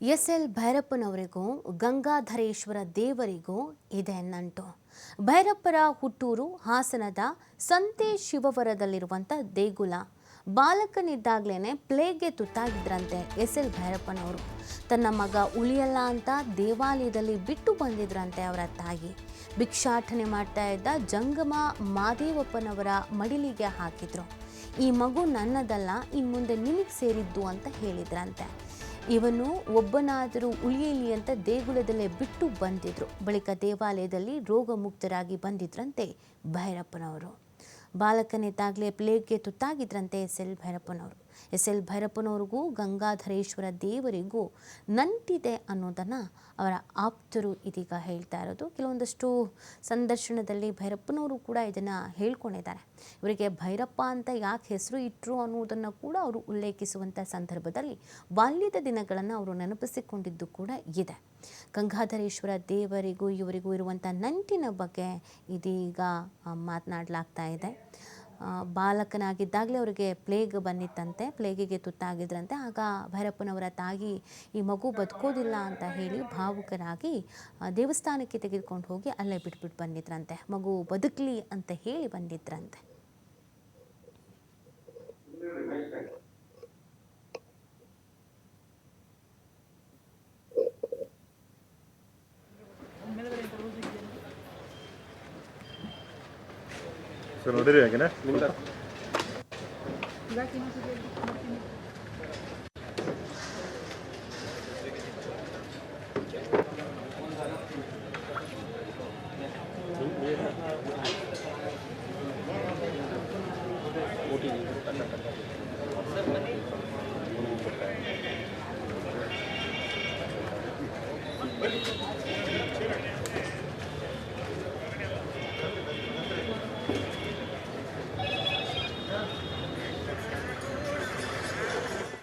SL. ಭೈರಪ್ಪನವರಿಗೂ Gangadhareshwara ದೇವರಿಗೂ ಇದೆ ನಂಟು. ಭೈರಪ್ಪರ ಹುಟ್ಟೂರು ಹಾಸನದ ಸಂತೆ ಶಿವವರದಲ್ಲಿರುವಂಥ ದೇಗುಲ. ಬಾಲಕನಿದ್ದಾಗಲೇ ಪ್ಲೇಗ್ಗೆ ತುತ್ತಾಗಿದ್ರಂತೆ ಎಸ್.ಎಲ್. ಭೈರಪ್ಪನವರು. ತನ್ನ ಮಗ ಉಳಿಯಲ್ಲ ಅಂತ ದೇವಾಲಯದಲ್ಲಿ ಬಿಟ್ಟು ಬಂದಿದ್ರಂತೆ ಅವರ ತಾಯಿ. ಭಿಕ್ಷಾಟನೆ ಮಾಡ್ತಾ ಇದ್ದ ಜಂಗಮ ಮಾದೇವಪ್ಪನವರ ಮಡಿಲಿಗೆ ಹಾಕಿದ್ರು. ಈ ಮಗು ನನ್ನದಲ್ಲ, ಇನ್ನು ಮುಂದೆ ನಿನಗೆ ಸೇರಿದ್ದು ಅಂತ ಹೇಳಿದ್ರಂತೆ. ಇವನು ಒಬ್ಬನಾದರೂ ಉಳಿಯಲಿ ಅಂತ ದೇಗುಲದಲ್ಲೇ ಬಿಟ್ಟು ಬಂದಿದ್ರು. ಬಳಿಕ ದೇವಾಲಯದಲ್ಲಿ ರೋಗ ಮುಕ್ತರಾಗಿ ಬಂದಿದ್ರಂತೆ ಭೈರಪ್ಪನವರು. ಬಾಲಕನಿದ್ದಾಗಲೇ ಪ್ಲೇಗ್ಗೆ ತುತ್ತಾಗಿದ್ರಂತೆ ಎಸ್.ಎಲ್. ಭೈರಪ್ಪನವರು. ಎಸ್.ಎಲ್. ಭೈರಪ್ಪನವ್ರಿಗೂ ಗಂಗಾಧರೇಶ್ವರ ದೇವರಿಗೂ ನಂಟಿದೆ ಅನ್ನೋದನ್ನು ಅವರ ಆಪ್ತರು ಇದೀಗ ಹೇಳ್ತಾ ಇರೋದು. ಕೆಲವೊಂದಷ್ಟು ಸಂದರ್ಶನದಲ್ಲಿ ಭೈರಪ್ಪನವರು ಕೂಡ ಇದನ್ನು ಹೇಳ್ಕೊಂಡಿದ್ದಾರೆ. ಇವರಿಗೆ ಭೈರಪ್ಪ ಅಂತ ಯಾಕೆ ಹೆಸರು ಇಟ್ಟರು ಅನ್ನೋದನ್ನು ಕೂಡ ಅವರು ಉಲ್ಲೇಖಿಸುವಂಥ ಸಂದರ್ಭದಲ್ಲಿ ಬಾಲ್ಯದ ದಿನಗಳನ್ನು ಅವರು ನೆನಪಿಸಿಕೊಂಡಿದ್ದು ಕೂಡ ಇದೆ. ಗಂಗಾಧರೇಶ್ವರ ದೇವರಿಗೂ ಇವರಿಗೂ ಇರುವಂಥ ನಂಟಿನ ಬಗ್ಗೆ ಇದೀಗ ಮಾತನಾಡಲಾಗ್ತಾ ಇದೆ. ಬಾಲಕನಾಗಿದ್ದಾಗಲೇ ಅವರಿಗೆ ಪ್ಲೇಗ್ ಬಂದಿತ್ತಂತೆ, ಪ್ಲೇಗಿಗೆ ತುತ್ತಾಗಿದ್ರಂತೆ. ಆಗ ಭೈರಪ್ಪನವರ ತಾಯಿ ಈ ಮಗು ಬದುಕೋದಿಲ್ಲ ಅಂತ ಹೇಳಿ ಭಾವುಕರಾಗಿ ದೇವಸ್ಥಾನಕ್ಕೆ ತೆಗೆದುಕೊಂಡು ಹೋಗಿ ಅಲ್ಲೇ ಬಿಟ್ಬಿಟ್ಟು ಬಂದಿದ್ರಂತೆ. ಮಗು ಬದುಕಲಿ ಅಂತ ಹೇಳಿ ಬಂದಿದ್ರಂತೆ. ನೋಡಿರಿ ಹಾಗೆನಾ